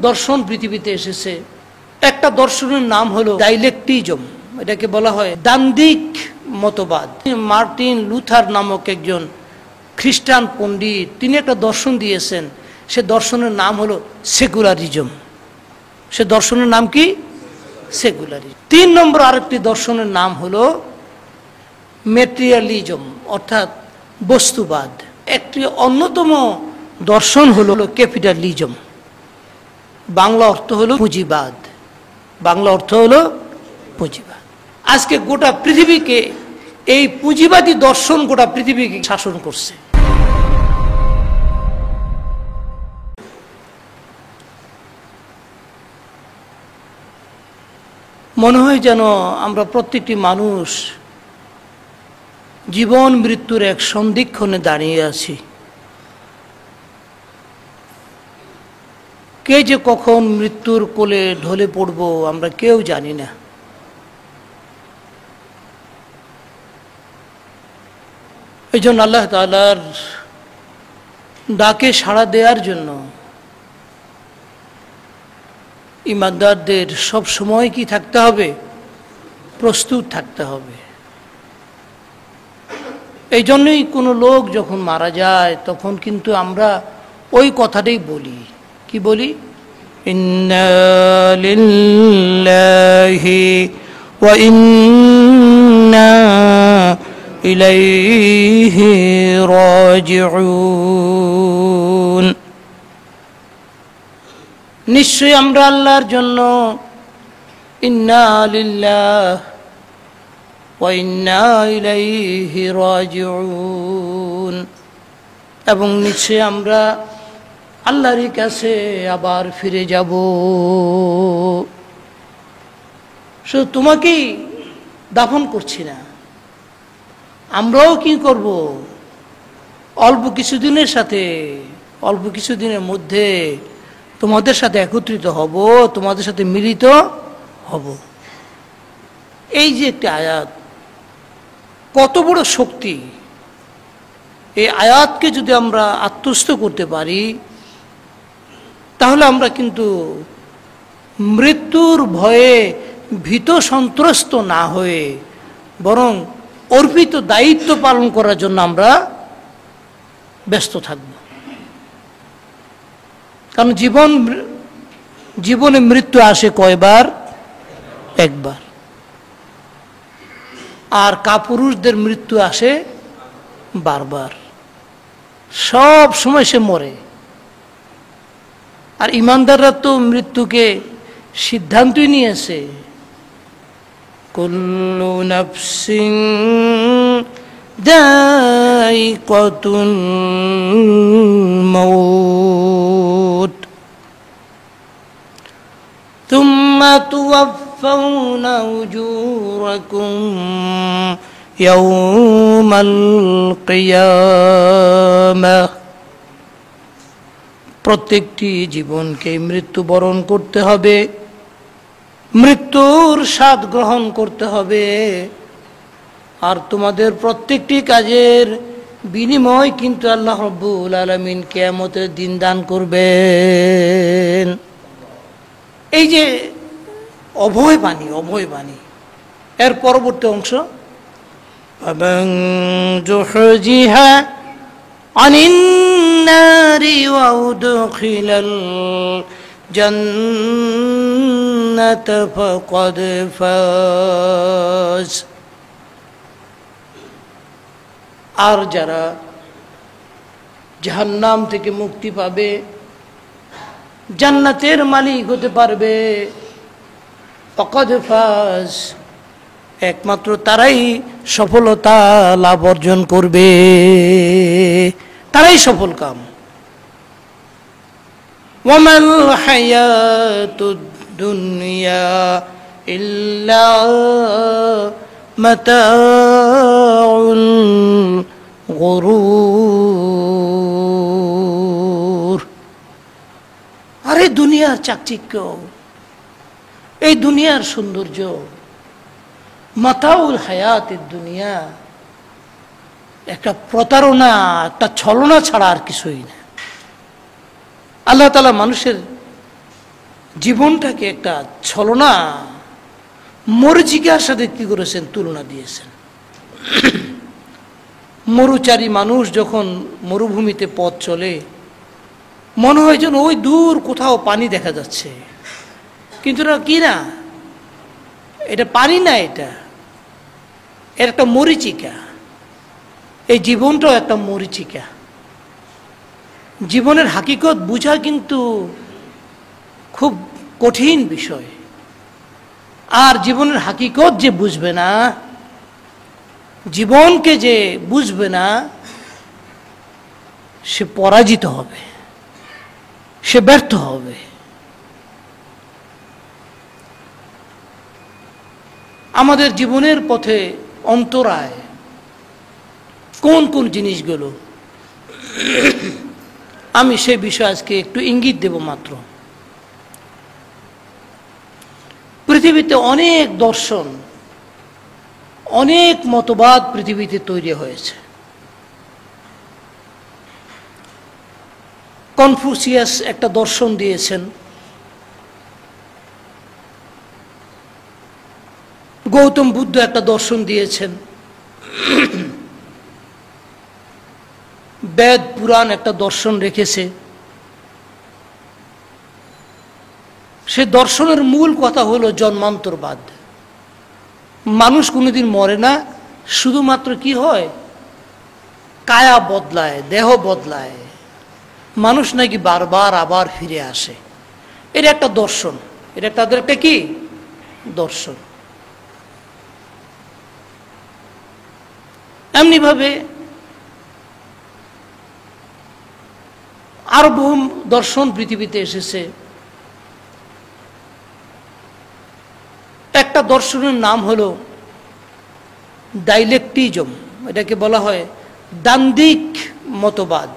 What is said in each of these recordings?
দর্শন পৃথিবীতে এসেছে। একটা দর্শনের নাম হলো ডাইলেকটিজম, এটাকে বলা হয় দ্বান্দ্বিক মতবাদ। মার্টিন লুথার নামক একজন খ্রিস্টান পণ্ডিত, তিনি একটা দর্শন দিয়েছেন, সে দর্শনের নাম হলো সেকুলারিজম। সে দর্শনের নাম কি? সেকুলারিজম। 3 নম্বর আরেকটি দর্শনের নাম হলো মেটেরিয়ালিজম, অর্থাৎ বস্তুবাদ। একটি অন্যতম দর্শন হলো ক্যাপিটালিজম, বাংলা অর্থ হলো পুঁজিবাদ। বাংলা অর্থ হলো পুঁজিবাদ। আজকে গোটা পৃথিবীকে এই পুঁজিবাদী দর্শন গোটা পৃথিবীকে শাসন করছে। মনে হয় যেন আমরা প্রত্যেকটি মানুষ জীবন মৃত্যুর এক সন্ধিক্ষণে দাঁড়িয়ে আছি। কে যে কখন মৃত্যুর কোলে ঢলে পড়ব আমরা কেউ জানি না। এই জন্য আল্লাহ তাআলার ডাকে সাড়া দেওয়ার জন্য ঈমানদারদের সব সময় কি থাকতে হবে? প্রস্তুত থাকতে হবে। এই জন্যই কোনো লোক যখন মারা যায় তখন কিন্তু আমরা ওই কথাটাই বলি। কি বলি? ইন্না লিল্লাহি ওয়া ইন্না ইলাইহি রাজিউন। নিশ্চয়ই আমরা আল্লাহর জন্য, ইন্না লিল্লাহ ওয়া ইন্না ইলাইহি রাজিউন, এবং নিশ্চয়ই আমরা আল্লাহরই কাছে আবার ফিরে যাব। শুধু তোমাকেই দাফন করছি না, আমরাও কি করব? অল্প কিছুদিনের মধ্যে তোমাদের সাথে একত্রিত হব, তোমাদের সাথে মিলিত হব। এই যে একটি আয়াত, কত বড় শক্তি! এই আয়াতকে যদি আমরা আত্মস্থ করতে পারি তাহলে আমরা কিন্তু মৃত্যুর ভয়ে ভীত সন্ত্রস্ত না হয়ে বরং অর্পিত দায়িত্ব পালন করার জন্য আমরা ব্যস্ত থাকব। কারণ জীবনে মৃত্যু আসে কয়বার? একবার। আর কাপুরুষদের মৃত্যু আসে বারবার, সব সময় সে মরে। আর ঈমানদাররা তো মৃত্যুকে সিদ্ধান্তই নিয়েছে, কুল্লু নাফসিন যায়িকাতুল মাউত তুম্মা তুওয়াফাউনা উজুরাকুম ইয়াউমাল কিয়ামাহ। প্রত্যেকটি জীবনকে মৃত্যুবরণ করতে হবে, মৃত্যুর স্বাদ গ্রহণ করতে হবে, আর তোমাদের প্রত্যেকটি কাজের বিনিময় কিন্তু আল্লাহ রাব্বুল আলামিন কিয়ামতের দিন দান করবেন। এই যে অভয় বাণী, এর পরবর্তী অংশ, ফামান যুহজিহা আনিন নারি ওয়া উদখিলাল জান্নাতা ফাকাদ ফাজ। আর যারা জাহান্নাম থেকে মুক্তি পাবে, জান্নাতের মালিক হতে পারবে, ফাকাদ ফাজ, একমাত্র তারাই সফলতা লাভ অর্জন করবে, তারাই সফল কাম। ওয়ামাল হায়াতুদ দুনিয়া ইল্লা মাতাউল গুরুর। আরে দুনিয়ার চাকচিক্য, এই দুনিয়ার সৌন্দর্য, মাতাউল হায়াতের দুনিয়া একটা প্রতারণা, একটা ছলনা ছাড়া আর কিছুই না। আল্লাহ তাআলা মানুষের জীবনটাকে একটা ছলনা মরীচিকার সাথে কি করেছেন, তুলনা দিয়েছেন। মরুচারী মানুষ যখন মরুভূমিতে পথ চলে, মনে হয় যেন ওই দূর কোথাও পানি দেখা যাচ্ছে, কিন্তু না, কি না, এটা পানি না, এটা এর একটা মরীচিকা। এই জীবনটাও একটা মরীচিকা। জীবনের হাকিকত বোঝা কিন্তু খুব কঠিন বিষয়। আর জীবনের হাকিকত যে বুঝবে না, জীবনকে যে বুঝবে না, সে পরাজিত হবে, সে ব্যর্থ হবে। আমাদের জীবনের পথে অন্তরায় কোন কোন জিনিসগুলো, আমি সে বিষয়ে আজকে একটু ইঙ্গিত দেব মাত্র। পৃথিবীতে অনেক দর্শন, অনেক মতবাদ পৃথিবীতে তৈরি হয়েছে। কনফুসিয়াস একটা দর্শন দিয়েছেন, গৌতম বুদ্ধ একটা দর্শন দিয়েছেন, বেদ পুরাণ একটা দর্শন রেখেছে। সে দর্শনের মূল কথা হলো জন্মান্তরবাদ। মানুষ কোনোদিন মরে না, শুধুমাত্র কি হয়, কায়া বদলায়, দেহ বদলায়, মানুষ নাকি বারবার আবার ফিরে আসে। এটা একটা দর্শন, এটা তাদের একটা কি দর্শন। এমনিভাবে আরো বহু দর্শন পৃথিবীতে এসেছে। একটা দর্শনের নাম হলো ডাইলেকটিজম। এটাকে বলা হয় দ্বান্দ্বিক মতবাদ,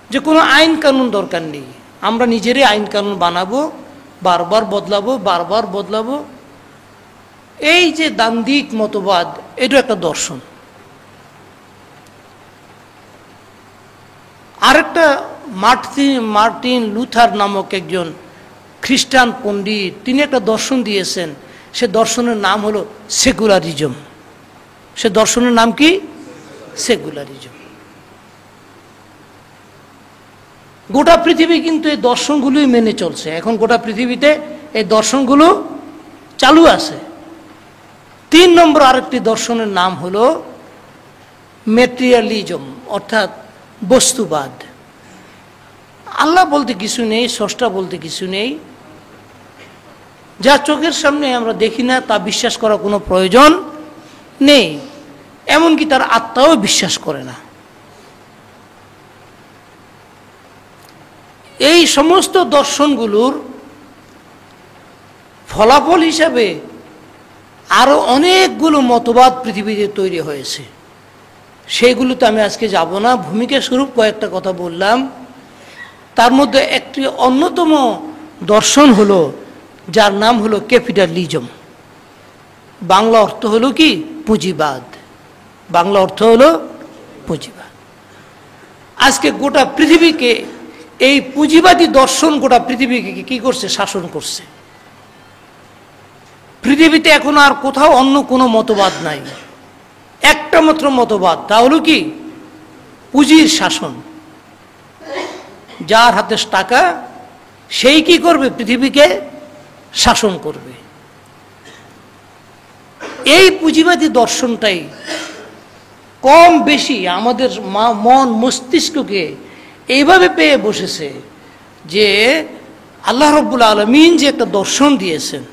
যে কোনো আইন কানুন দরকার নেই, আমরা নিজেরাই আইন কানুন বানাবো, বারবার বদলাবো, বারবার বদলাবো। এই যে দ্বান্দ্বিক মতবাদ, এটা একটা দর্শন। আরেকটা মার্টিন লুথার নামক একজন খ্রিস্টান পণ্ডিত, তিনি একটা দর্শন দিয়েছেন। সে দর্শনের নাম হলো সেকুলারিজম। সে দর্শনের নাম কি? সেকুলারিজম। গোটা পৃথিবী কিন্তু এই দর্শনগুলোই মেনে চলছে। এখন গোটা পৃথিবীতে এই দর্শনগুলো চালু আছে। 3 নম্বর আরেকটি দর্শনের নাম হলো ম্যাটেরিয়ালিজম, অর্থাৎ বস্তুবাদ। আল্লাহ বলতে কিছু নেই, স্রষ্টা বলতে কিছু নেই, যা চোখের সামনে আমরা দেখি না তা বিশ্বাস করার কোনো প্রয়োজন নেই। এমনকি তার আত্মাও বিশ্বাস করে না। এই সমস্ত দর্শনগুলোর ফলাফল হিসাবে আরো অনেকগুলো মতবাদ পৃথিবীতে তৈরি হয়েছে। সেইগুলোতে আমি আজকে যাব না, ভূমিকা স্বরূপ কয়েকটা কথা বললাম। তার মধ্যে একটি অন্যতম দর্শন হলো, যার নাম হলো ক্যাপিটালিজম। বাংলা অর্থ হলো কি? পুঁজিবাদ। বাংলা অর্থ হলো পুঁজিবাদ। আজকে গোটা পৃথিবীকে এই পুঁজিবাদী দর্শন গোটা পৃথিবীকে কি করছে? শাসন করছে। পৃথিবীতে এখন আর কোথাও অন্য কোনো মতবাদ নাই, একটা মাত্র মতবাদ, তা হলো কি? পুঁজির শাসন। যার হাতে টাকা, সেই কি করবে? পৃথিবীকে শাসন করবে। এই পুঁজিবাদী দর্শনটাই কম বেশি আমাদের মন মস্তিষ্ককে এইভাবে পেয়ে বসেছে যে আল্লাহ রাব্বুল আলামিন যে একটা দর্শন দিয়েছেন,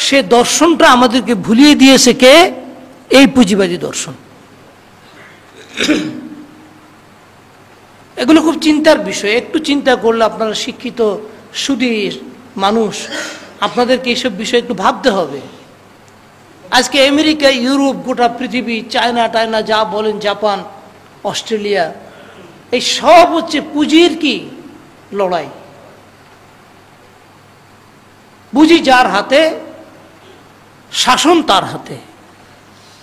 সে দর্শনটা আমাদেরকে ভুলিয়ে দিয়েছে কে? এই পুঁজিবাদী দর্শন। এগুলো খুব চিন্তার বিষয়। একটু চিন্তা করলে আপনারা শিক্ষিত সুধীর মানুষ, আপনাদেরকে এইসব বিষয়ে একটু ভাবতে হবে। আজকে আমেরিকা, ইউরোপ, গোটা পৃথিবী, চায়না টায়না যা বলেন, জাপান, অস্ট্রেলিয়া, এই সব হচ্ছে পুঁজির কি লড়াই। পুঁজি যার হাতে, শাসন তার হাতে,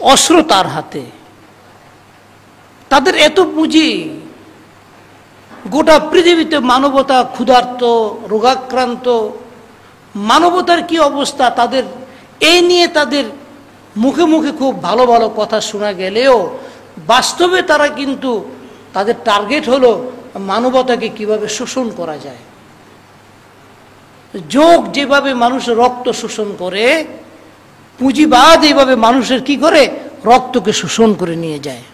অস্ত্র তার হাতে। তাদের এত পুঁজি, গোটা পৃথিবীতে মানবতা ক্ষুধার্ত, রোগাক্রান্ত, মানবতার কি অবস্থা তাদের, এই নিয়ে তাদের মুখে মুখে খুব ভালো ভালো কথা শোনা গেলেও বাস্তবে তারা কিন্তু তাদের টার্গেট হলো মানবতাকে কিভাবে শোষণ করা যায়। যোগ যেভাবে মানুষের রক্ত শোষণ করে, পুঁজিবাদ এইভাবে মানুষের কি করে, রক্তকে শোষণ করে নিয়ে যায়।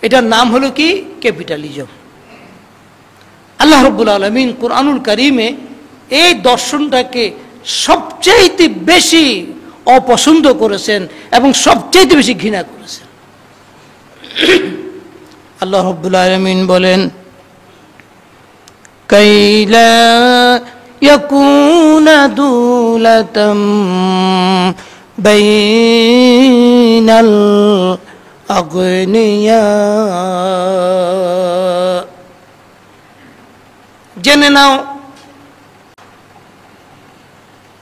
এটার নাম হলো কি, ক্যাপিটালিজম। আল্লাহ রাব্বুল আলামিন কুরআনুল কারীমে এই দর্শনটাকে সবচেয়ে বেশি অপছন্দ করেছেন এবং সবচেয়ে বেশি ঘৃণা করেছেন। আল্লাহ রাব্বুল আলামিন বলেন, কাইলা ইয়াকুনা দুলাতাম বাইনাল আগনিয়া। জেনে নাও,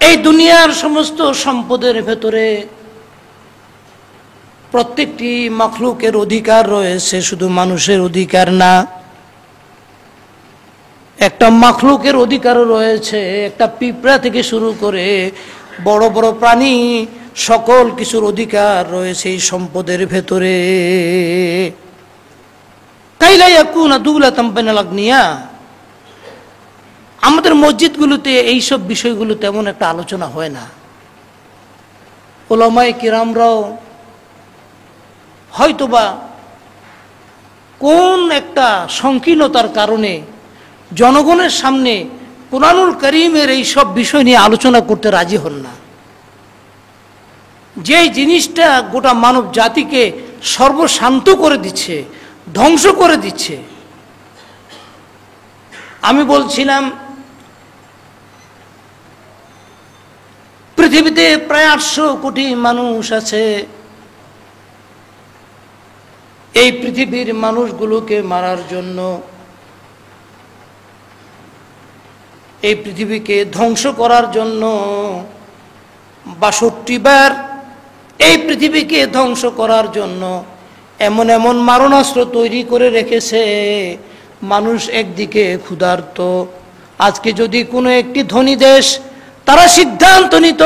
এই দুনিয়ার সমস্ত সম্পদের ভেতরে প্রত্যেকটি মাখলুকের অধিকার রয়েছে, শুধু মানুষের অধিকার না। একটা মাখলুকের অধিকারও রয়েছে, একটা পিঁপড়া থেকে শুরু করে বড় বড় প্রাণী সকল কিছুর অধিকার রয়েছে এই সম্পদের ভেতরে। কাইলা ইয়াকুনা দুলাতাম বাইনাল আগনিয়া। আমাদের মসজিদগুলোতে এইসব বিষয়গুলো তেমন একটা আলোচনা হয় না। উলামায়ে কিরামরাও হয়তোবা কোন একটা সংকীর্ণতার কারণে জনগণের সামনে কুরআনুল কারীমের এই সব বিষয় নিয়ে আলোচনা করতে রাজি হন না। যে জিনিসটা গোটা মানব জাতিকে সর্বশান্ত করে দিচ্ছে, ধ্বংস করে দিচ্ছে। আমি বলছিলাম, পৃথিবীতে প্রায় 800 কোটি মানুষ আছে। এই পৃথিবীর মানুষগুলোকে মারার জন্য, এই পৃথিবীকে ধ্বংস করার জন্য 62 বার এই পৃথিবীকে ধ্বংস করার জন্য এমন এমন মারণাস্ত্র তৈরি করে রেখেছে। মানুষ একদিকে ক্ষুধার্ত। আজকে যদি কোনো একটি ধনী দেশ তারা সিদ্ধান্ত নিত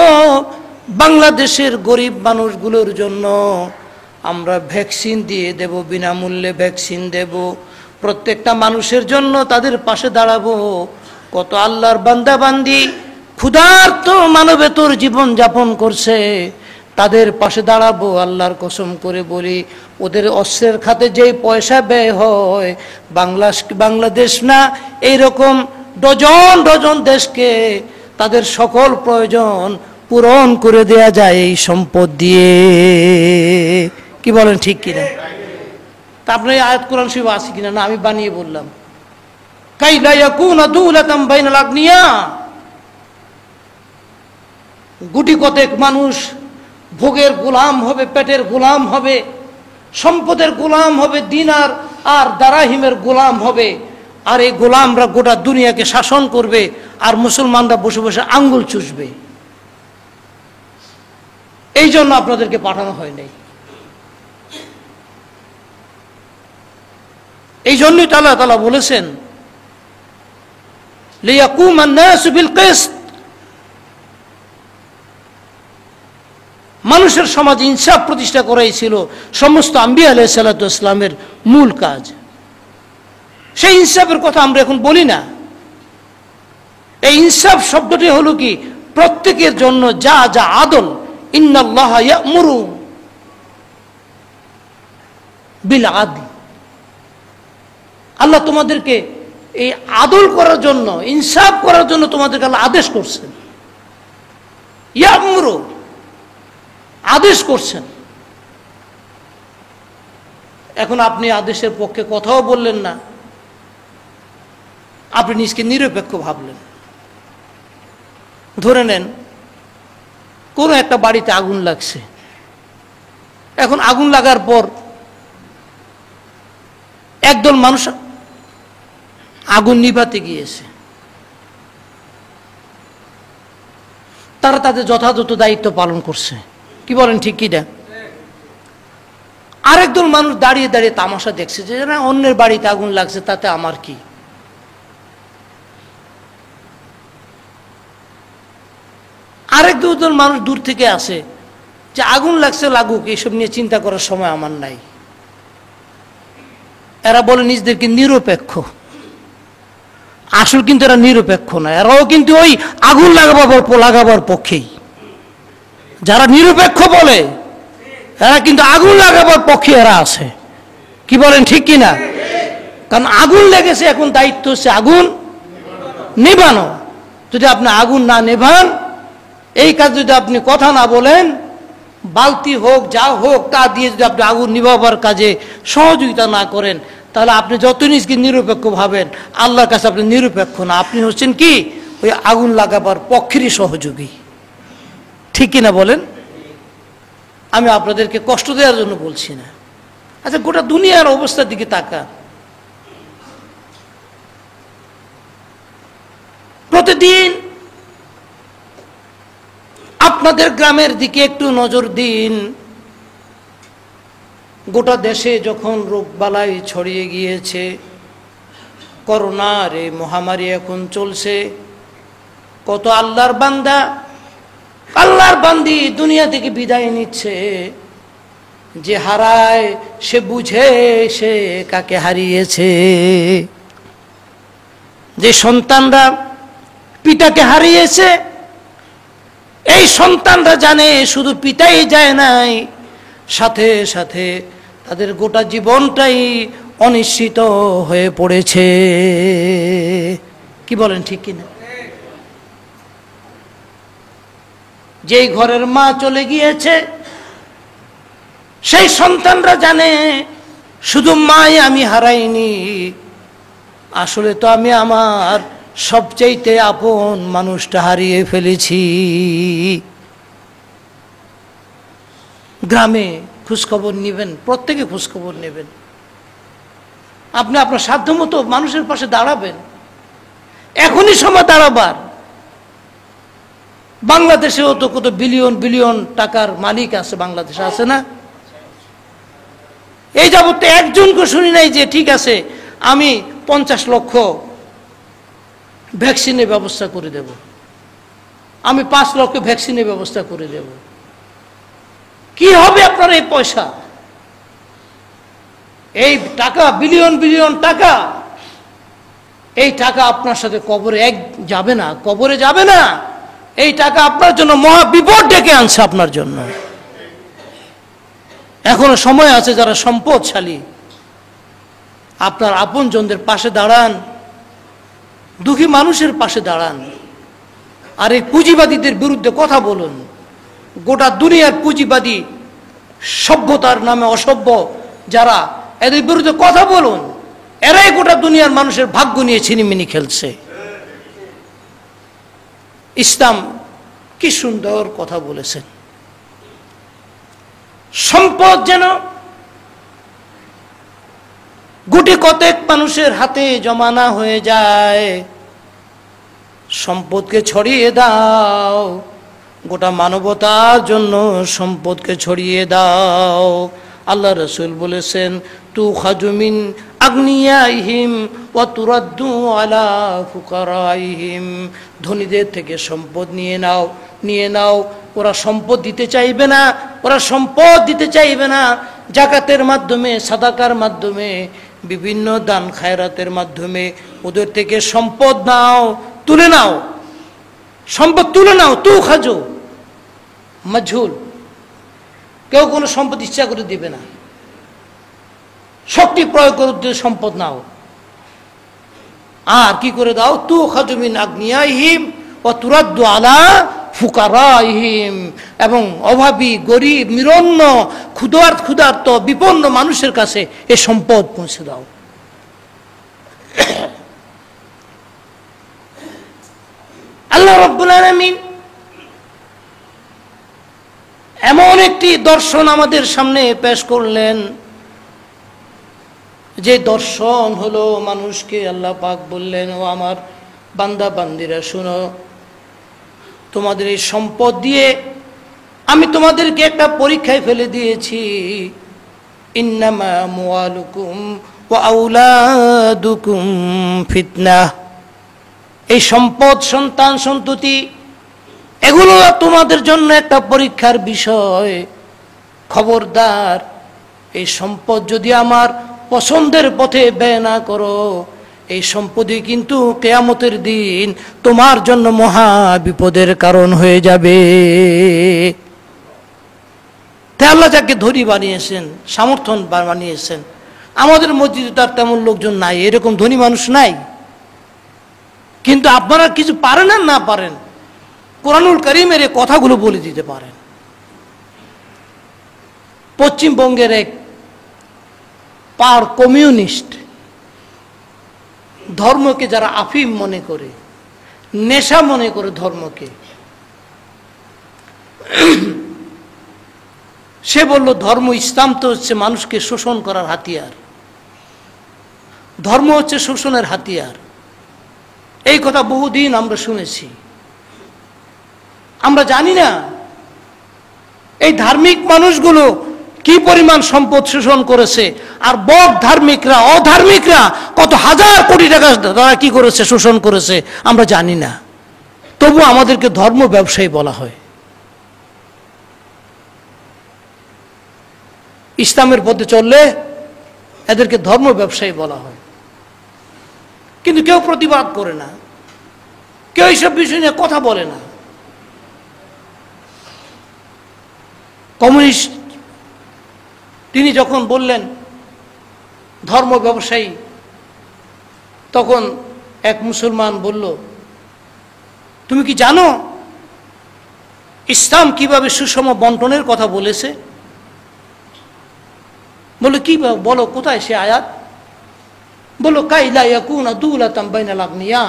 বাংলাদেশের গরিব মানুষগুলোর জন্য আমরা ভ্যাকসিন দিয়ে দেব, বিনামূল্যে ভ্যাকসিন দেব, প্রত্যেকটা মানুষের জন্য তাদের পাশে দাঁড়াবো, কত আল্লাহর বান্দা বান্দি ক্ষুধার্ত মানবেতর জীবন যাপন করছে, তাদের পাশে দাঁড়াবো। আল্লাহর কসম করে বলি, ওদের অস্ত্রের খাতে যেই পয়সা ব্যয় হয়, বাংলাদেশ না, এইরকম ডজন ডজন দেশকে তাদের সকল প্রয়োজন পূরণ করে দেয়া যায় এই সম্পদ দিয়ে। কি বলেন, ঠিক কিনা? তা আপনার আয়াত কোরআন শরীফে আছে কিনা? না, আমি বানিয়ে বললাম। কাইলা ইয়াকুনা দুলাতাম বাইনাল আগনিয়া। গুটি কতেক মানুষ ভোগের গোলাম হবে, পেটের গোলাম হবে, সম্পদের গোলাম হবে, দিনার আর দারাহিমের গোলাম হবে। আর এই গোলামরা গোটা দুনিয়াকে শাসন করবে, আর মুসলমানরা বসে বসে আঙ্গুল চুষবে। এই জন্য আপনাদেরকে পাঠানো হয় নাই। এই জন্যই আল্লাহ তাআলা বলেছেন, লিয়াকুমান নাসু বিল কিসত। মানুষের সমাজে ইনসাফ প্রতিষ্ঠা করাই ছিল সমস্ত আম্বিয়া আলাইহিস সালাতু ওয়াস সালামের মূল কাজ। সেই ইনসাফের কথা আমরা এখন বলি না। এই ইনসাফ শব্দটি হলো কি, প্রত্যেকের জন্য যা যা আদল। ইন্নাল্লাহা ইয়া'মুরু বিল আদল। আল্লাহ তোমাদেরকে এই আদল করার জন্য, ইনসাফ করার জন্য তোমাদেরকে আল্লাহ আদেশ করছেন। ইয়া'মুরু, আদেশ করছেন। এখন আপনি আদেশের পক্ষে কথাও বললেন না, আপনি নিজকে নিরপেক্ষ ভাবলেন। ধরে নেন কোনো একটা বাড়িতে আগুন লাগছে। এখন আগুন লাগার পর একদল মানুষ আগুন নিভাতে গিয়েছে। তারা তাদের যথাযথ দায়িত্ব পালন করছে। কি বলেন, ঠিক কি না? আরেকদল মানুষ দাঁড়িয়ে দাঁড়িয়ে তামাশা দেখছে, যে না, অন্যের বাড়িতে আগুন লাগছে, তাতে আমার কি। আরেক দুজন মানুষ দূর থেকে আসে যে আগুন লাগছে লাগুক, এইসব নিয়ে চিন্তা করার সময় আমার নাই। এরা বলে নিজেদেরকে নিরপেক্ষ, আসল কিন্তু এরা নিরপেক্ষ না, এরাও কিন্তু ওই আগুন লাগাবার পক্ষেই। যারা নিরপেক্ষ বলে এরা কিন্তু আগুন লাগাবার পক্ষে এরা আছে। কি বলেন ঠিক কিনা? কারণ আগুন লেগেছে, এখন দায়িত্ব হচ্ছে আগুন নেভানো। যদি আপনি আগুন না নেভান, এই কাজ যদি আপনি কথা না বলেন, বালতি হোক যা হোক তা দিয়ে যদি আপনি আগুন নিভাবার কাজে সহযোগিতা না করেন, তাহলে আপনি যত নিজকে নিরপেক্ষ ভাবেন, আল্লাহর কাছে আপনি নিরপেক্ষ না, আপনি হচ্ছেন কি ওই আগুন লাগাবার পক্ষেরই সহযোগী। ঠিক কিনা বলেন? আমি আপনাদেরকে কষ্ট দেওয়ার জন্য বলছি না। আচ্ছা, গোটা দুনিয়ার অবস্থার দিকে তাকা। প্রতিদিন আপনাদের গ্রামের দিকে একটু নজর দিন। গোটা দেশে যখন রোগবালাই ছড়িয়ে গিয়েছে, করোনার এই মহামারী এখন চলছে, কত আল্লাহর বান্দা আল্লাহর বান্দি দুনিয়া থেকে বিদায় নিচ্ছে। যে হারায় সে বুঝে সে কাকে হারিয়েছে। যে সন্তানরা পিতাকে হারিয়েছে, এই সন্তানরা জানে শুধু পিতাই যায় নাই, সাথে সাথে তাদের গোটা জীবনটাই অনিশ্চিত হয়ে পড়েছে। কি বলেন ঠিক কিনা? যেই ঘরের মা চলে গিয়েছে, সেই সন্তানরা জানে শুধু মাই আমি হারাইনি, আসলে তো আমি আমার সবচেয়ে আপন মানুষটা হারিয়ে ফেলেছি। গ্রামে খোঁজখবর নেবেন, প্রত্যেকে খোঁজখবর নেবেন। আপনি আপনার সাধ্যমতো মানুষের পাশে দাঁড়াবেন, এখনই সময় দাঁড়াবার। বাংলাদেশেও তো কত বিলিয়ন বিলিয়ন টাকার মালিক আছে, বাংলাদেশে আছে না? এই যাবত একজনকে শুনি নাই যে ঠিক আছে আমি 50 লক্ষ ভ্যাকসিনের ব্যবস্থা করে দেব, আমি 5 লক্ষ ভ্যাকসিনের ব্যবস্থা করে দেব। কি হবে আপনার এই পয়সা, এই টাকা, বিলিয়ন বিলিয়ন টাকা, এই টাকা আপনার সাথে কবরে যাবে না, কবরে যাবে না। এই টাকা আপনার জন্য মহা বিপদ ডেকে আনছে আপনার জন্য। এখনো সময় আছে, যারা সম্পদশালী আপনার আপনজনদের পাশে দাঁড়ান, দুঃখী মানুষের পাশে দাঁড়ান, আর এই পুঁজিবাদীদের বিরুদ্ধে কথা বলুন। গোটা দুনিয়ার পুঁজিবাদী, সভ্যতার নামে অসভ্য যারা, এদের বিরুদ্ধে কথা বলুন। এরাই গোটা দুনিয়ার মানুষের ভাগ্য নিয়ে ছিনিমিনি খেলছে। ইসলাম কি সুন্দর কথা বলেছেন। সম্পদ যেন গুটি কতেক মানুষের হাতে জমা না হয়ে যায়, সম্পদকে ছড়িয়ে দাও, গোটা মানবতার জন্য সম্পদকে ছড়িয়ে দাও। আল্লাহ রসুল বলেছেন, তু খাজুমিন আগ্নিয়াইহিম ওয়া তুরাদ্দু আলা ফুকারাইহিম, ধনীদের থেকে সম্পদ নিয়ে নাও, নিয়ে নাও। ওরা সম্পদ দিতে চাইবে না, ওরা সম্পদ দিতে চাইবে না। জাকাতের মাধ্যমে, সাদাকার মাধ্যমে, বিভিন্ন দান খায়রাতের মাধ্যমে ওদের থেকে সম্পদ নাও, তুলে নাও, সম্পদ তুলে নাও। তু খাজো মজহুল, কেউ কোনো সম্পদ ইচ্ছা করে দিবে না, শক্তি প্রয়োগ করে সম্পদ নাও। আর কি করে দাও? তু খাজুমিন আগ্নিয়াইহিম ওয়া তুরাদ্দু আলা ফুকারাইহিম, এবং অভাবী, গরিব, নিরন্ন, ক্ষুধার্ত, বিপন্ন মানুষের কাছে এই সম্পদ পৌঁছে দাও। আল্লাহ রাব্বুল আলামিন এমন একটি দর্শন আমাদের সামনে পেশ করলেন, যে দর্শন হলো মানুষকে আল্লাহ পাক বললেন, ও আমার বান্দা বান্দিরা শুনো, তোমাদের এই সম্পদ দিয়ে আমি তোমাদেরকে একটা পরীক্ষায় ফেলে দিয়েছি। ইন্নামা আমওয়ালুকুম ওয়া আওলাদুকুম ফিতনাহ। এই সম্পদ, সন্তান সন্ততি, এগুলো তোমাদের জন্য একটা পরীক্ষার বিষয়। খবরদার, এই সম্পদ যদি আমার পছন্দের পথে ব্যয় না করো, এই সম্পদই কিন্তু কিয়ামতের দিন তোমার জন্য মহা বিপদের কারণ হয়ে যাবে। তাই আল্লাহ যাকে ধনী বানিয়েছেন, সামর্থ্য বানিয়েছেন, আমাদের মসজিদে তার তেমন লোকজন নাই, এরকম ধনী মানুষ নাই। কিন্তু আপনারা কিছু পারেন আর না পারেন, কোরআনুল কারীমের এই কথাগুলো বলে দিতে পারেন। পশ্চিমবঙ্গের এক পাড় কমিউনিস্ট, ধর্মকে যারা আফিম মনে করে, নেশা মনে করে ধর্মকে, সে বলল ধর্ম, ইসলাম তো হচ্ছে মানুষকে শোষণ করার হাতিয়ার, ধর্ম হচ্ছে শোষণের হাতিয়ার। এই কথা বহুদিন আমরা শুনেছি। আমরা জানি না এই ধার্মিক মানুষগুলো কি পরিমাণ সম্পদ শোষণ করেছে, আর বদ ধার্মিকরা, অধার্মিকরা কত হাজার কোটি টাকা তারা কি করেছে, শোষণ করেছে, আমরা জানি না। তবু আমাদেরকে ধর্ম ব্যবসায়ী বলা হয়। ইসলামের পথে চললে এদেরকে ধর্ম ব্যবসায়ী বলা হয়। কিন্তু কেউ প্রতিবাদ করে না, কেউ এইসব বিষয় নিয়ে কথা বলে না। কমিউনিস্ট তিনি যখন বললেন ধর্ম ব্যবসায়ী, তখন এক মুসলমান বলল, তুমি কি জানো ইসলাম কিভাবে সুষম বন্টনের কথা বলেছে? বলে কি বলো, কোথায় সে আয়াত? বলো কাইলা ইয়াকুনা দুলাতাম বাইনাল আগনিয়া,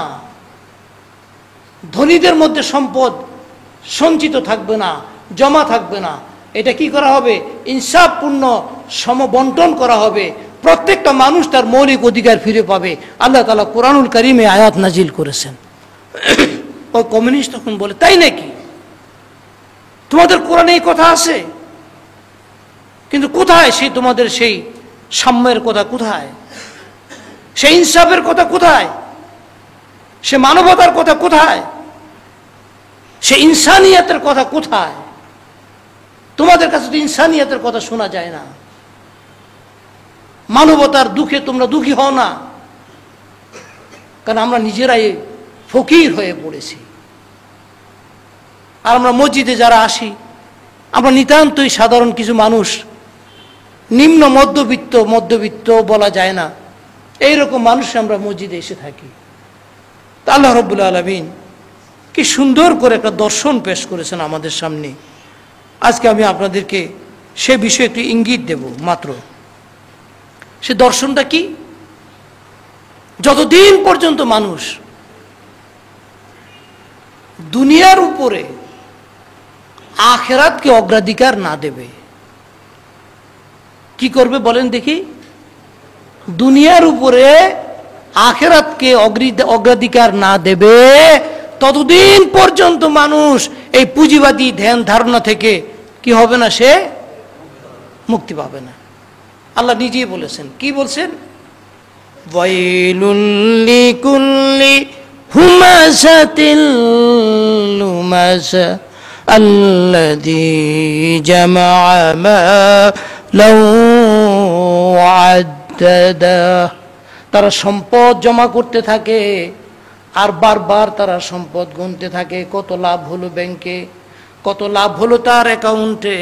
ধনীদের মধ্যে সম্পদ সঞ্চিত থাকবে না, জমা থাকবে না, এটা কি করা হবে? ইনসাফপূর্ণ সমবন্টন করা হবে, প্রত্যেকটা মানুষ তার মৌলিক অধিকার ফিরে পাবে। আল্লাহ তাআলা কোরআনুল কারীমে আয়াত নাজিল করেছেন। ওই কমিউনিস্ট তখন বলে, তাই নাকি? তোমাদের কোরআনে এই কথা আছে, কিন্তু কোথায় সেই তোমাদের সেই সাম্যের কথা? কোথায় সেই ইনসাফের কথা? কোথায় সে মানবতার কথা? কোথায় সে ইনসানিয়াতের কথা? কোথায়? তোমাদের কাছে তো ইনসানিয়াতের কথা শোনা যায় না। মানবতার দুঃখে তোমরা দুঃখী হও না, কারণ আমরা নিজেরাই ফকির হয়ে পড়েছি। আর আমরা মসজিদে যারা আসি, আমরা নিতান্তই সাধারণ কিছু মানুষ, নিম্ন মধ্যবিত্ত বলা যায় না, এইরকম মানুষ আমরা মসজিদে এসে থাকি। তা আল্লাহ রাব্বুল আলামিন কি সুন্দর করে একটা দর্শন পেশ করেছেন আমাদের সামনে। আজকে আমি আপনাদেরকে সে বিষয়ে একটু ইঙ্গিত দেব মাত্র। সে দর্শনটা কি? যতদিন পর্যন্ত মানুষ দুনিয়ার উপরে আখিরাতকে অগ্রাধিকার না দেবে, কি করবে বলেন দেখি? দুনিয়ার উপরে আখিরাতকে অগ্রাধিকার না দেবে, ততদিন পর্যন্ত মানুষ এই পুঁজিবাদী ধ্যান ধারণা থেকে কি হবে না? সে মুক্তি পাবে না। আল্লাহ নিজেই বলেছেন, কি বলছেন? ওয়াইলুল লিকুল্লি হুমাযাতিল লুমাযা আল্লাযী জামা'a মালাও ওয়া'আদ্দাদা। তারা সম্পদ জমা করতে থাকে আর বারবার তারা সম্পদ গুনতে থাকে। কত লাভ হলো ব্যাংকে, কত লাভ হলো তার অ্যাকাউন্টে,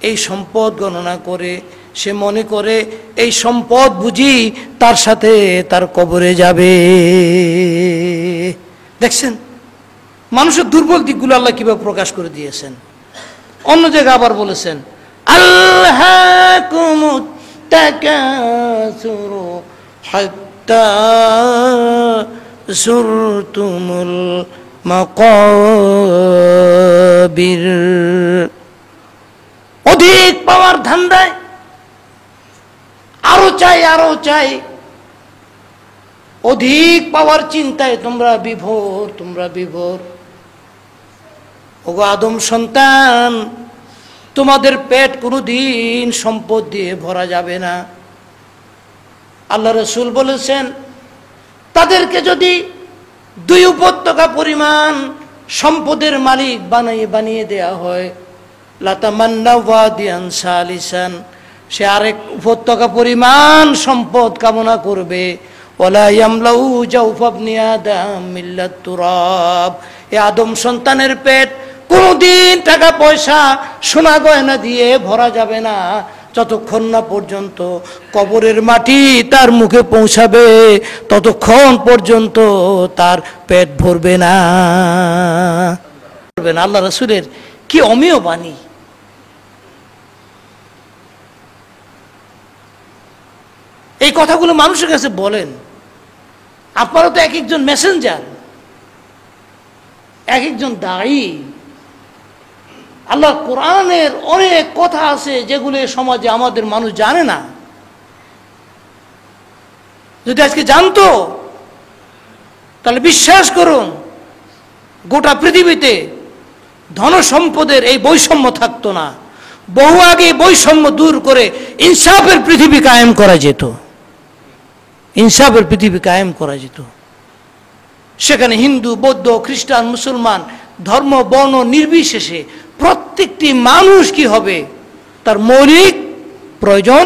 এই সম্পদ গণনা করে সে মনে করে এই সম্পদ বুঝি তার সাথে তার কবরে যাবে। দেখছেন মানুষের দুর্বল দিকগুলো আল্লাহ কিভাবে প্রকাশ করে দিয়েছেন। অন্য জায়গায় আবার বলেছেন, আল্লাহকুমুত তাকাসুরু হাত্তা যুরতুমুল মাকাবির। অধিক পাওয়ার ধান্দায় আরো চাই, আরো চাই, অধিক পাওয়ার চিন্তায় তোমরা বিভোর। ওগো আদম সন্তান, তোমাদের পেট কোনোদিন সম্পদ দিয়ে ভরা যাবে না। আল্লাহ রাসূল বলেছেন, তাদেরকে যদি 2 উপত্যকা পরিমাণ সম্পদের মালিক বানিয়ে দেয়া হয়। লাতামান্নাউ ওয়াদিয়ান সালিসান, সে আরেক উপত্যকা পরিমাণ সম্পদ কামনা করবে। ওয়ালা ইয়ামলাউ জাওফা ইবনি আদম ইল্লা তুরাব, এ আদম সন্তানের পেট কোনদিন টাকা পয়সা সোনা গয়না দিয়ে ভরা যাবে না, যতক্ষণ না পর্যন্ত কবরের মাটি তার মুখে পৌঁছাবে, ততক্ষণ পর্যন্ত তার পেট ভরবে না। আল্লাহ রাসূলের কি অমেয় বাণী! এই কথাগুলো মানুষের কাছে বলেন। আপনারা তো এক একজন মেসেঞ্জার, এক একজন দায়ী। আল্লাহর কোরআনের অনেক কথা আছে যেগুলো সমাজে আমাদের মানুষ জানে না। যদি আজকে জানতো তাহলে বিশ্বাস করুন গোটা পৃথিবীতে ধন সম্পদের এই বৈষম্য থাকতো না। বহু আগে বৈষম্য দূর করে ইনসাফের পৃথিবী কায়েম করা যেত, ইনসাফের পৃথিবী কায়েম করা যেত। সেখানে হিন্দু, বৌদ্ধ, খ্রিস্টান, মুসলমান, ধর্ম বর্ণ নির্বিশেষে প্রত্যেকটি মানুষ কি হবে, তার মৌলিক প্রয়োজন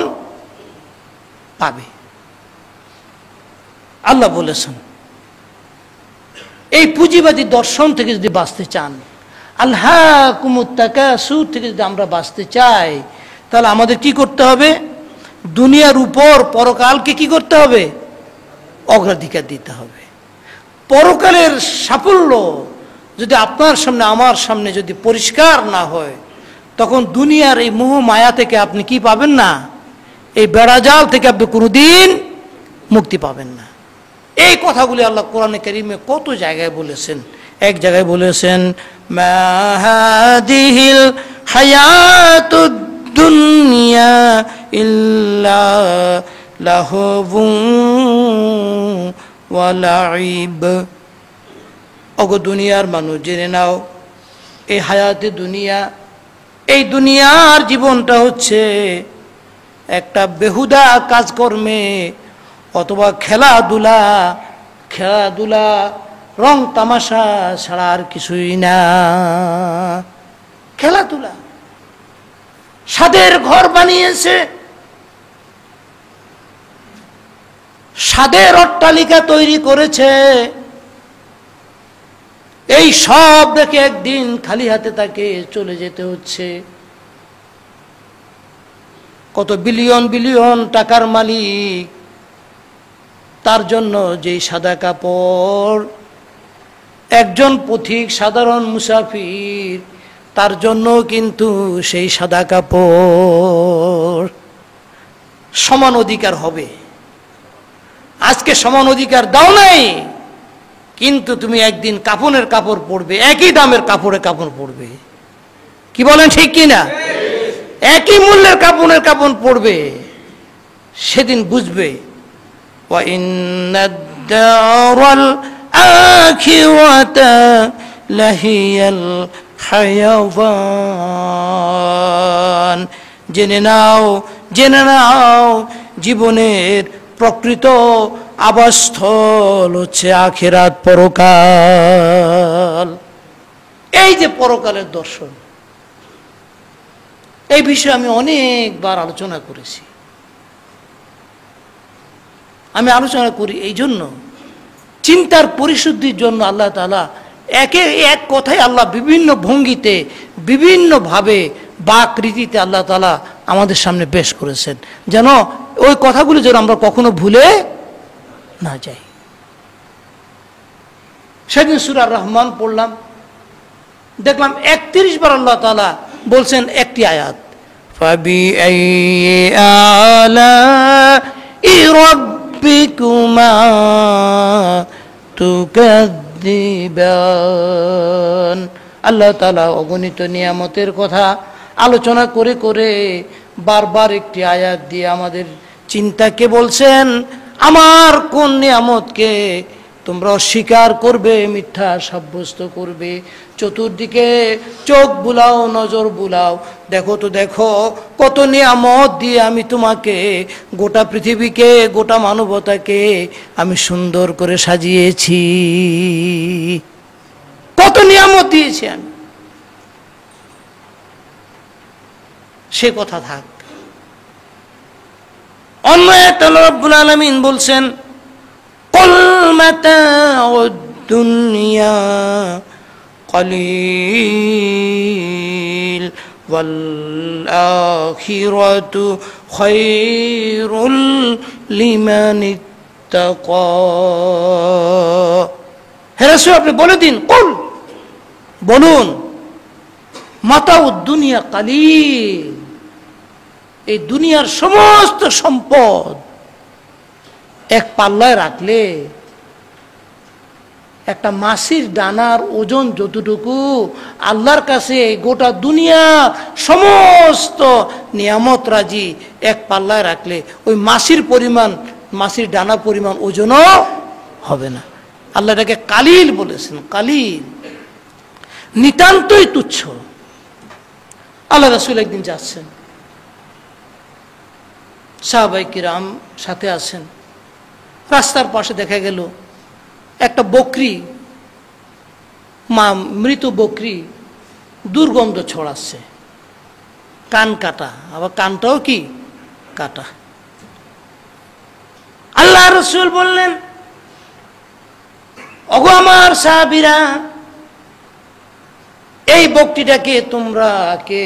পাবে। আল্লাহ বলেছেন এই পুঁজিবাদী দর্শন থেকে যদি বাঁচতে চান, আলহাকুমুত তাকাসুর থেকে যদি আমরা বাঁচতে চাই, তাহলে আমাদের কি করতে হবে? দুনিয়ার উপর পরকালকে কি করতে হবে? অগ্রাধিকার দিতে হবে। পরকালের সাফল্য যদি আপনার সামনে আমার সামনে যদি পরিষ্কার না হয়, তখন দুনিয়ার এই মোহ মায়া থেকে আপনি কি পাবেন না? এই বেড়াজাল থেকে আপনি কোনোদিন মুক্তি পাবেন না। এই কথাগুলি আল্লাহ কোরআনে কারীমে কত জায়গায় বলেছেন। এক জায়গায় বলেছেন মা হাদিহিল হায়াতুদ দুনিয়া ইল্লা লাহবুন ওয়া লাইব। ওগো দুনিয়ার মানুষ, জেনে নাও এই হায়াতে দুনিয়া, এই দুনিয়ার জীবনটা হচ্ছে একটা বেহুদা কাজকর্মে অথবা খেলাধুলা, রং তামাশা ছাড়া আর কিছুই না। খেলাধুলা, স্বাদের ঘর বানিয়েছে, স্বাদের অট্টালিকা তৈরি করেছে, এই সব দেখে একদিন খালি হাতে তাকে চলে যেতে হচ্ছে। কত বিলিয়ন বিলিয়ন টাকার মালিক, তার জন্য যেই সাদা কাপড়, একজন পথিক সাধারণ মুসাফির, তার জন্য কিন্তু সেই সাদা কাপড়। সমান অধিকার হবে। আজকে সমান অধিকার দাও নাই, কিন্তু তুমি একদিন কাফনের কাপড় পরবে, একই দামের কাপড়ে কাপড় পরবে। কি বলেন, ঠিক কিনা? একই মূল্যের কাপড়ের কাপড় পরবে। সেদিন বুঝবে ওয়া ইন্নাদ দারাল আখিরাতা লাহিয়াল হায়াওয়ান। জেনে নাও, জেনে নাও, জীবনের প্রকৃত আবাসস্থল হচ্ছে আখিরাত, পরকাল। এই যে পরকালের দর্শন, এই বিষয়ে আমি অনেকবার আলোচনা করেছি। আমি আলোচনা করি এই জন্য, চিন্তার পরিশুদ্ধির জন্য আল্লাহ তাআলা এক কথায় আল্লাহ বিভিন্ন ভঙ্গিতে, বিভিন্নভাবে বাকরীতিতে আল্লাহ তাআলা আমাদের সামনে পেশ করেছেন, যেন ওই কথাগুলো যেন আমরা কখনো ভুলে না যাই। সেদিন সূরা রহমান পড়লাম, দেখলাম 31 বার আল্লাহ তাআলা বলছেন একটি আয়াত, ফাবিআইয়ি আলাই রাব্বিকুমা তুকাযযিবান। আল্লাহ তাআলা অগণিত নিয়ামতের কথা আলোচনা করে করে বারবার একটি আয়াত দিয়ে আমাদের চিন্তাকে বলছেন, আমার কোন নিয়ামতকে তোমরা অস্বীকার করবে, মিথ্যা সাব্যস্ত করবে। চতুর্দিকে চোখ বুলাও, নজর বুলাও, দেখো তো দেখো কত নিয়ামত দিয়ে আমি তোমাকে, গোটা পৃথিবীকে, গোটা মানবতাকে আমি সুন্দর করে সাজিয়েছি। কত নিয়ামত দিয়েছি আমি। সে কথা থাক। অন্য একটা রব্বুল আলামিন বলছেন, কুল মাতাউদ দুনিয়া কলিল ওয়াল আখিরাতু খায়রুল লিমান ইত্তাকা। হে রাসূল, আপনি বলে দিন, কুল, বলুন, মাতাউদ দুনিয়া কালিল, এই দুনিয়ার সমস্ত সম্পদ এক পাল্লায় রাখলে একটা মাছির ডানার ওজন যতটুকু, আল্লাহর কাছে গোটা দুনিয়া সমস্ত নিয়ামত রাজি এক পাল্লায় রাখলে ওই মাছির পরিমাণ, মাছির ডানা পরিমাণ ওজনও হবে না। আল্লাহ এটাকে কালিল বলেছেন, কালিল, নিতান্তই তুচ্ছ। আল্লাহ রাসূল একদিন যাচ্ছেন, সাহাবায়ে কিরাম সাথে আছেন, রাস্তার পাশে দেখা গেল একটা বকরি, মৃত বকরি দুর্গন্ধ ছড়াচ্ছে, কান কাটা, আবার কানটাও কি কাটা। আল্লাহ রাসূল বললেন, ওগো আমার সাহাবীরা, এই বকরিটাকে তোমরা কে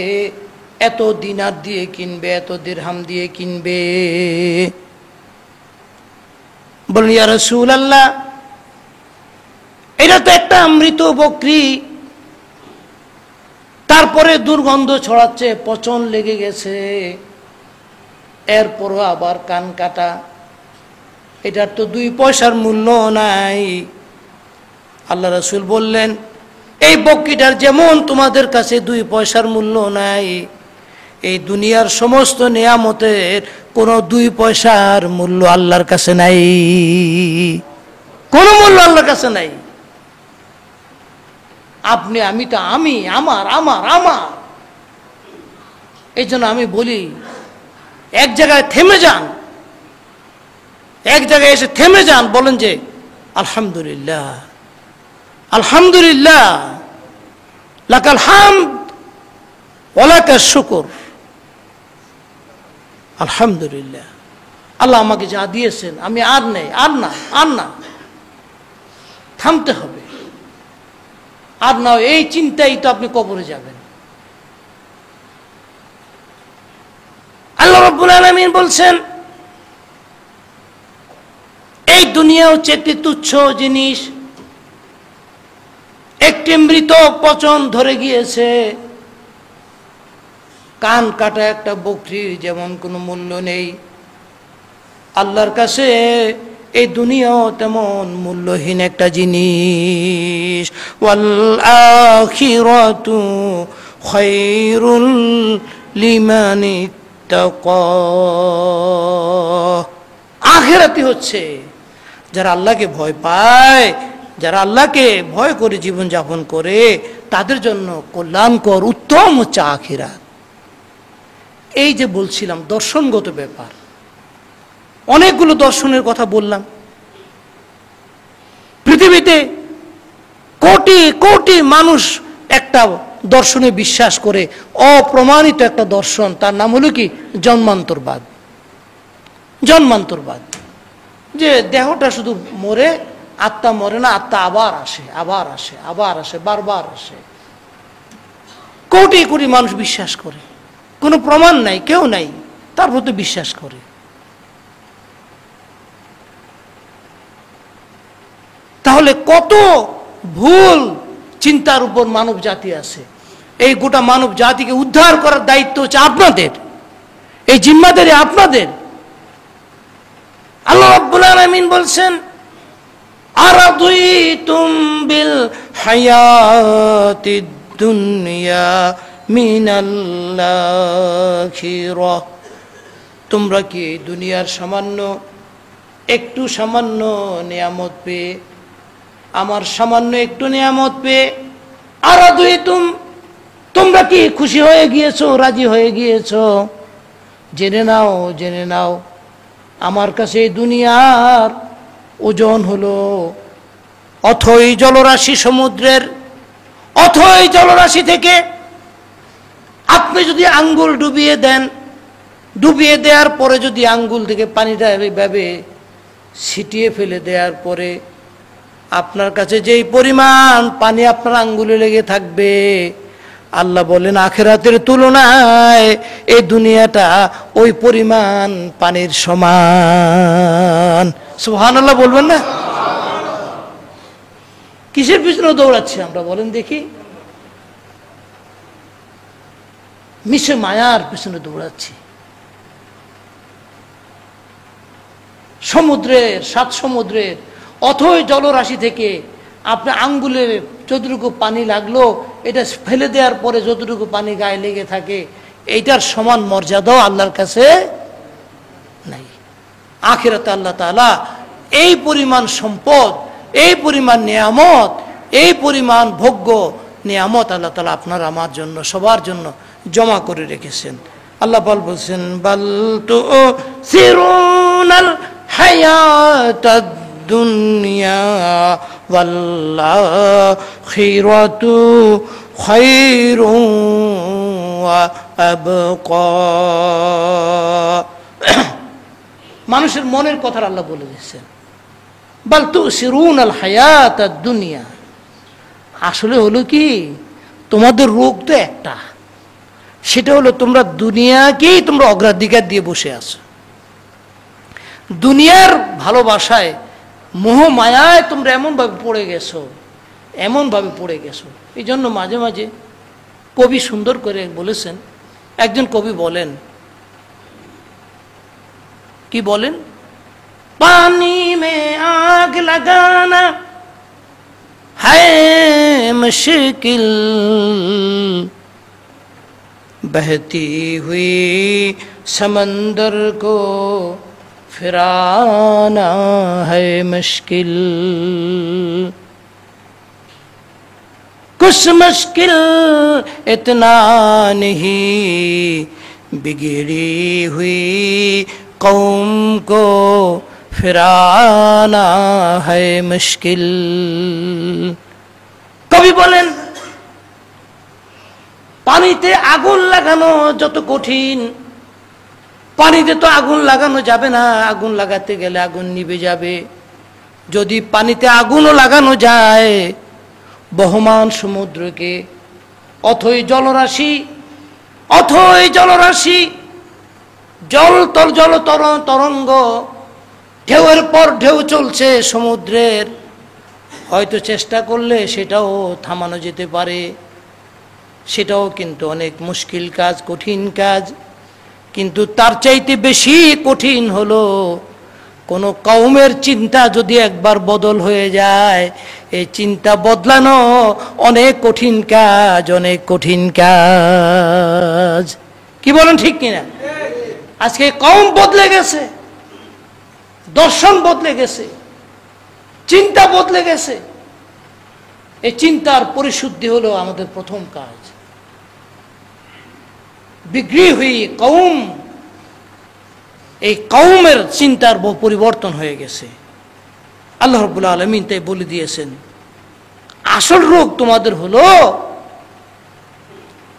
এত দিনার দিয়ে কিনবে, এত দিরহাম দিয়ে কিনবে? বললেন, ইয়া রাসূলুল্লাহ, এটা তো একটা মৃত বকরি, তারপরে দুর্গন্ধ ছড়াচ্ছে, পচন লেগে গেছে, এরপরও আবার কান কাটা, এটার তো 2 পয়সার মূল্য নাই। আল্লাহ রাসূল বললেন, এই বকরিটার যেমন তোমাদের কাছে 2 পয়সার মূল্য নাই, এই দুনিয়ার সমস্ত নিয়ামতের কোনো 2 পয়সার মূল্য আল্লাহর কাছে নাই, কোনো মূল্য আল্লাহর কাছে নাই। আপনি, আমি তো আমি, আমার আমার আমার। এই জন্য আমি বলি, এক জায়গায় থেমে যান, এক জায়গায় এসে থেমে যান, বলেন যে আলহামদুলিল্লাহ, আলহামদুলিল্লাহ, লাকাল হামদ ওয়া লাকাশ শুকর, আলহামদুলিল্লাহ, আল্লাহ আমাকে যা দিয়েছেন আমি আর নেই, আর না, আর না, থামতে হবে, আর না, এই চিন্তাই তো আপনি কবরে যাবেন। আল্লাহ রাব্বুল আলামিন বলছেন, এই দুনিয়া হচ্ছে একটি তুচ্ছ জিনিস, একটি মৃত পচন ধরে গিয়েছে, কান কাটা একটা বকরির যেমন কোনো মূল্য নেই, আল্লাহর কাছে এই দুনিয়াও তেমন মূল্যহীন একটা জিনিস। ওয়াল আখিরাতু খায়রুল লিমান ইত্তাকা। আখিরাতই হচ্ছে যারা আল্লাহকে ভয় পায়, যারা আল্লাহকে ভয় করে জীবন যাপন করে, তাদের জন্য কল্যাণকর উত্তম হচ্ছে আখিরাত। এই যে বলছিলাম দর্শনগত ব্যাপার, অনেকগুলো দর্শনের কথা বললাম। পৃথিবীতে কোটি কোটি মানুষ একটা দর্শনে বিশ্বাস করে, অপ্রমাণিত একটা দর্শন, তার নাম হলো কি জন্মান্তরবাদ। জন্মান্তরবাদ, যে দেহটা শুধু মরে, আত্মা মরে না, আত্মা আবার আসে, আবার আসে, আবার আসে, বারবার আসে। কোটি কোটি মানুষ বিশ্বাস করে, কোনো প্রমাণ নাই, কেউ নাই, তারপর তো বিশ্বাস করে। তাহলে কত ভুল চিন্তার উপর মানব জাতি আছে। এই গোটা মানব জাতিকে উদ্ধার করার দায়িত্ব হচ্ছে আপনাদের, এই জিম্মাদারি আপনাদের। আল্লাহ রাব্বুল আলামিন বলছেন, আরাদুইতুম বিল হায়াতিদ দুনিয়া মিনাল আখিরাহ। তোমরা কি দুনিয়ার সামান্য একটু সামান্য নিয়ামত পেয়ে, আমার সামান্য একটু নিয়ামত পেয়ে, আরাদুইতুম, তোমরা কি খুশি হয়ে গিয়েছো, রাজি হয়ে গিয়েছো? জেনে নাও, জেনে নাও, আমার কাছে এই দুনিয়ার ওজন হলো অথই জলরাশি সমুদ্রের অথই জলরাশি থেকে আপনি যদি আঙ্গুল ডুবিয়ে দেন, ডুবিয়ে দেওয়ার পরে যদি আঙ্গুল থেকে পানিটা এইভাবে ছিটিয়ে ফেলে দেওয়ার পরে আপনার কাছে যেই পরিমাণ পানি আপনার আঙ্গুলে লেগে থাকবে, আল্লাহ বলেন আখিরাতের তুলনায় এই দুনিয়াটা ওই পরিমাণ পানির সমান। সুবহানাল্লাহ বলবেন না? কিসের পিছনে দৌড়াচ্ছি আমরা বলেন দেখি? মিশে মায়ার পিছনে দৌড়াচ্ছি। সমুদ্রের, 7 সমুদ্রের অথই জলরাশি থেকে আপনার আঙ্গুলের যতটুকু পানি লাগলো, এটা ফেলে দেওয়ার পরে যতটুকু পানি গায়ে লেগে থাকে, এইটার সমান মর্যাদাও আল্লাহর কাছে নাই। আখিরাতে আল্লাহ তাআলা এই পরিমাণ সম্পদ, এই পরিমাণ নিয়ামত, এই পরিমাণ ভোগ্য নিয়ামত আল্লাহ তাআলা আপনার আমার জন্য, সবার জন্য জমা করে রেখেছেন। আল্লাহ বলছেন বাল তুসিরুনাল হায়াতাদ দুনিয়া ওয়াল আখিরাতু খায়রুন ওয়া আবকা। মানুষের মনের কথা আল্লাহ বলে দিয়েছেন, বাল তুসিরুনাল হায়াতাদ দুনিয়া। আসলে হলো কি, তোমাদের রোগ তো একটা, সেটা হলো তোমরা দুনিয়াকেই তোমরা অগ্রাধিকার দিয়ে বসে আছো। দুনিয়ার ভালোবাসায়, মোহ মায়ায় তোমরা এমনভাবে পড়ে গেছো, এমনভাবে পড়ে গেছো। এই জন্য মাঝে মাঝে কবি সুন্দর করে বলেছেন, একজন কবি বলেন, কি বলেন? পানি মে আগ লাগানা है मुश्किल, बहती हुई समंदर को फिराना है मुश्किल, कुछ मुश्किल इतना नहीं, बिगड़ी हुई कौम को ফিরানা है মুশকিল। কবি বলেন পানিতে আগুন লাগানো যত কঠিন, পানিতে তো আগুন লাগানো যাবে না, আগুন লাগাতে গেলে আগুন নিভে যাবে। যদি পানিতে আগুনও লাগানো যায়, বহমান সমুদ্রকে, অথই জলরাশি, অথই জলরাশি, জল তরঙ্গ, ঢেউয়ের পর ঢেউ চলছে সমুদ্রের, হয়তো চেষ্টা করলে সেটাও থামানো যেতে পারে, সেটাও কিন্তু অনেক মুশকিল কাজ, কঠিন কাজ। কিন্তু তার চাইতে বেশি কঠিন হলো কোনো কওমের চিন্তা যদি একবার বদল হয়ে যায়, এই চিন্তা বদলানো অনেক কঠিন কাজ, অনেক কঠিন কাজ। কি বলেন ঠিক কিনা? আজকে কওম বদলে গেছে, দর্শন বদলে গেছে, চিন্তা বদলে গেছে। এই চিন্তার পরিশুদ্ধি হলো আমাদের প্রথম কাজ। বিগড়ি হুই কওম, এই কওমের চিন্তার পরিবর্তন হয়ে গেছে। আল্লাহ রাব্বুল আলামিন তাই বলে দিয়েছেন, আসল রোগ তোমাদের হলো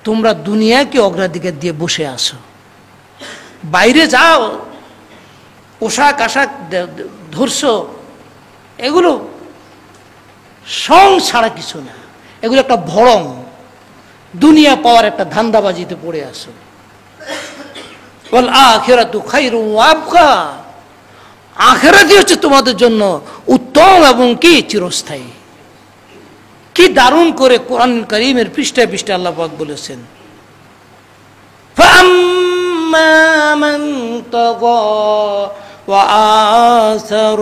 তোমরা দুনিয়াকে অগ্রাধিকার দিয়ে বসে আছো। বাইরে যাও, পোশাক আশাক ধরছো, এগুলো সং ছাড়া কিছু না, এগুলো একটা ভরং, দুনিয়া পাওয়ার একটা ধান্দাবাজিতে পড়ে আসো। ওয়াল আখিরাতু খায়রুন ওয়া আবকা, আখিরাতই হচ্ছে তোমাদের জন্য উত্তম এবং কি চিরস্থায়ী। কি দারুণ করে কোরআন কারীমের পৃষ্ঠায় পৃষ্ঠায় আল্লাহ পাক বলেছেন, ফাআম্মা মান তাগা وآثر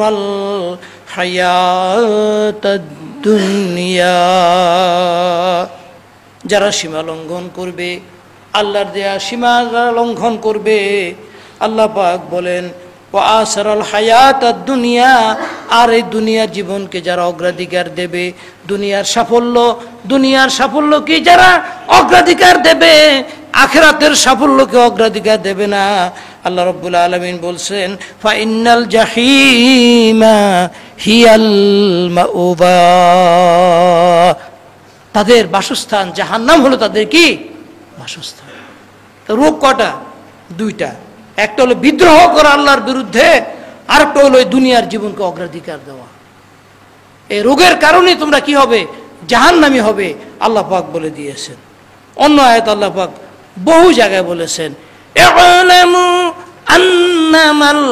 الحياة الدنيا, যারা সীমা লঙ্ঘন করবে, আল্লাহর দেয়া সীমা লঙ্ঘন করবে, আল্লাহ পাক বলেন وآثر الحياة الدنيا, আর এই দুনিয়ার জীবনকে যারা অগ্রাধিকার দেবে, দুনিয়ার সাফল্য কি যারা অগ্রাধিকার দেবে, আখিরাতের সাফল্যকে অগ্রাধিকার দেবে না, আল্লাহ রাব্বুল আলামিন বলছেন ফাইন্নাল জাহিমা হিয়াল মাউবা, তাদের বাসস্থান, জাহান্নাম হলো তাদের কি বাসস্থান। রোগ কটা? দুইটা। একটা হলো বিদ্রোহ করা আল্লাহর বিরুদ্ধে, আরেকটা হলো এই দুনিয়ার জীবনকে অগ্রাধিকার দেওয়া। এই রোগের কারণে তোমরা কি হবে? জাহান্নামী হবে, আল্লাহ পাক বলে দিয়েছেন। অন্য আয়াত আল্লাহ পাক বহু জায়গায় বলেছেন, ই'লামু আন্নামাল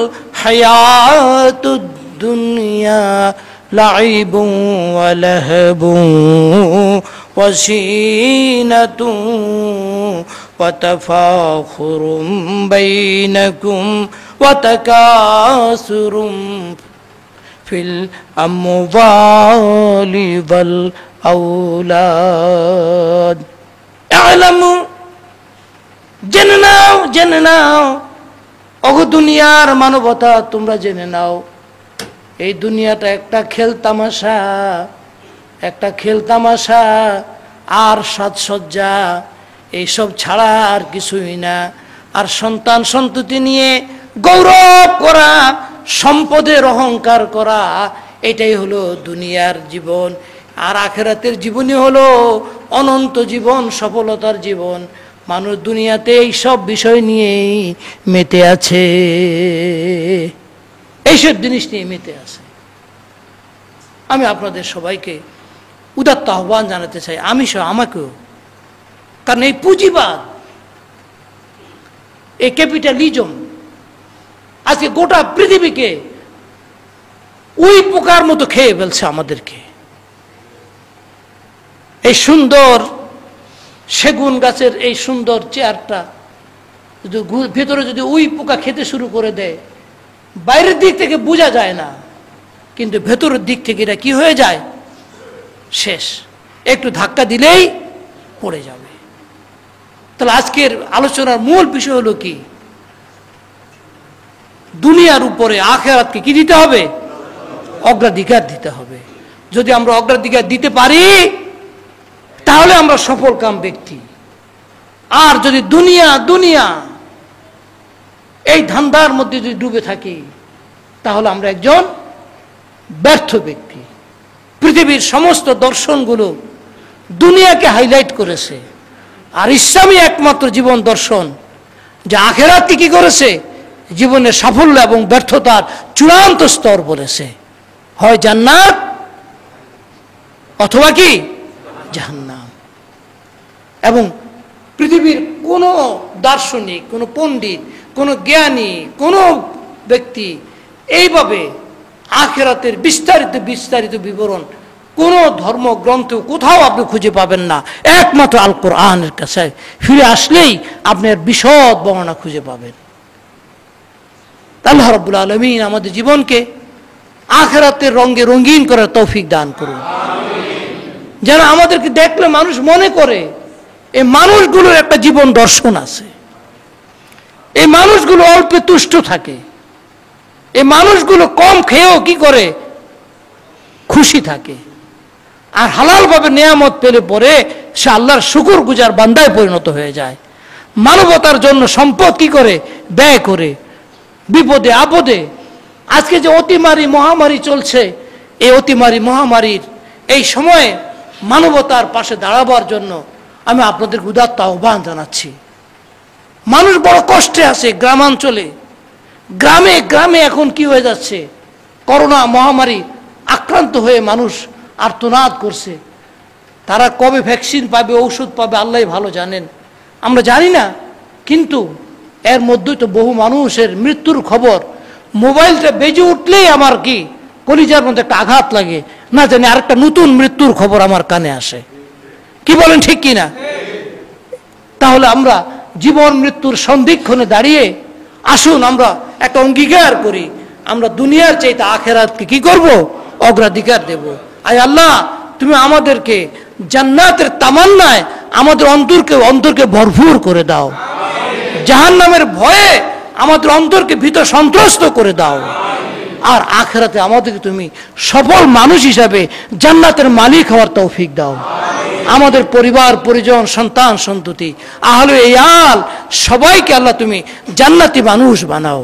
হায়াতুদ দুনিয়া লাইবুন ওয়া লাহবুন ওয়া জিনাতুন ওয়া তাফাখুরুম বাইনাকুম ওয়া তাকাসুরুম ফিল আমওয়ালি ওয়াল আওলাদ। ই'লামু, জেনে নাও, জেনে নাও, ওগো দুনিয়ার মানবতা, তোমরা জেনে নাও, এই দুনিয়াটা একটা খেলতামাশা, একটা খেলতামাশা আর সাজসজ্জা, এইসব ছাড়া আর কিছুই না। আর সন্তান সন্ততি নিয়ে গৌরব করা, সম্পদের অহংকার করা, এটাই হলো দুনিয়ার জীবন। আর আখিরাতের জীবনই হলো অনন্ত জীবন, সফলতার জীবন। মানুষ দুনিয়াতে এই সব বিষয় নিয়েই মেতে আছে, এইসব জিনিস নিয়ে মেতে আছে। আমি আপনাদের সবাইকে উদাত্ত আহ্বান জানাতে চাই, আমি সহ আমাকেও। কারণ এই পুঁজিবাদ, এই ক্যাপিটালিজম আজকে গোটা পৃথিবীকে উই পোকার মতো খেয়ে ফেলছে আমাদেরকে। এই সুন্দর সেগুন গাছের এই সুন্দর চেয়ারটা ভেতরে যদি উই পোকা খেতে শুরু করে দেয়, বাইরের দিক থেকে বোঝা যায় না, কিন্তু ভেতরের দিক থেকে এটা কি হয়ে যায়? শেষ। একটু ধাক্কা দিলেই পড়ে যাবে। তাহলে আজকের আলোচনার মূল বিষয় হলো কি? দুনিয়ার উপরে আখিরাতকে কি দিতে হবে? অগ্রাধিকার দিতে হবে। যদি আমরা অগ্রাধিকার দিতে পারি তাহলে আমরা সফল কাম ব্যক্তি। আর যদি দুনিয়া দুনিয়া এই ধান্দার মধ্যে যদি ডুবে থাকি তাহলে আমরা একজন ব্যর্থ ব্যক্তি। পৃথিবীর সমস্ত দর্শনগুলো দুনিয়াকে হাইলাইট করেছে, আর ইসলামী একমাত্র জীবন দর্শন যা আখিরাতকে কি করেছে? জীবনের সাফল্য এবং ব্যর্থতার চূড়ান্ত স্তর বলেছে। হয় জান্নাত অথবা কি জাহান্নাম। এবং পৃথিবীর কোনো দার্শনিক, কোনো পণ্ডিত, কোনো জ্ঞানী, কোনো ব্যক্তি এইভাবে আখিরাতের বিস্তারিত বিস্তারিত বিবরণ কোনো ধর্মগ্রন্থ কোথাও আপনি খুঁজে পাবেন না। একমাত্র আল কোরআনের কাছে ফিরে আসলেই আপনার বিশদ বর্ণনা খুঁজে পাবেন। আল্লাহ রাব্বুল আলামিন আমাদের জীবনকে আখিরাতের রঙে রঙিন করার তৌফিক দান করুন, যেন আমাদেরকে দেখলে মানুষ মনে করে এই মানুষগুলোর একটা জীবন দর্শন আছে, এই মানুষগুলো অল্পে তুষ্ট থাকে, এই মানুষগুলো কম খেয়েও কি করে? খুশি থাকে। আর হালালভাবে নিয়ামত পেলে পরে সে আল্লাহর শুকর গুজার বান্দায় পরিণত হয়ে যায়। মানবতার জন্য সম্পদ কি করে? ব্যয় করে। বিপদে আপদে আজকে যে অতিমারি মহামারী চলছে, এই অতিমারি মহামারীর এই সময়ে মানবতার পাশে দাঁড়াবার জন্য আমি আপনাদের উদাত্ত আহ্বান জানাচ্ছি। মানুষ বড় কষ্টে আছে গ্রামাঞ্চলে, গ্রামে গ্রামে এখন কি হয়ে যাচ্ছে? করোনা মহামারী আক্রান্ত হয়ে মানুষ আর্তনাদ করছে। তারা কবে ভ্যাকসিন পাবে, ঔষধ পাবে আল্লাহ ভালো জানেন, আমরা জানি না। কিন্তু এর মধ্যেই তো বহু মানুষের মৃত্যুর খবর। মোবাইলটা বেজে উঠলেই আমার কি কলিজার মধ্যে একটা আঘাত লাগে, না জানি আরেকটা নতুন মৃত্যুর খবর আমার কানে আসে। কি বলেন, ঠিক কিনা? তাহলে আমরা জীবন মৃত্যুর সন্ধিক্ষণে দাঁড়িয়ে আসুন আমরা একটা অঙ্গীকার করি, আমরা দুনিয়ার চাইতে আখিরাতকে কি করব? অগ্রাধিকার দেব। আয় আল্লাহ, তুমি আমাদেরকে জান্নাতের তামান্নায় আমাদের অন্তরকে ভরপুর করে দাও। জাহান্নামের ভয়ে আমাদের অন্তরকে ভীত সন্ত্রস্ত করে দাও। আর আখিরাতে আমাদেরকে তুমি সফল মানুষ হিসাবে জান্নাতের মালিক হওয়ার তৌফিক দাও। আমাদের পরিবার পরিজন, সন্তান সন্ততি, আহলে ইয়াল সবাইকে আল্লাহ তুমি জান্নাতি মানুষ বানাও।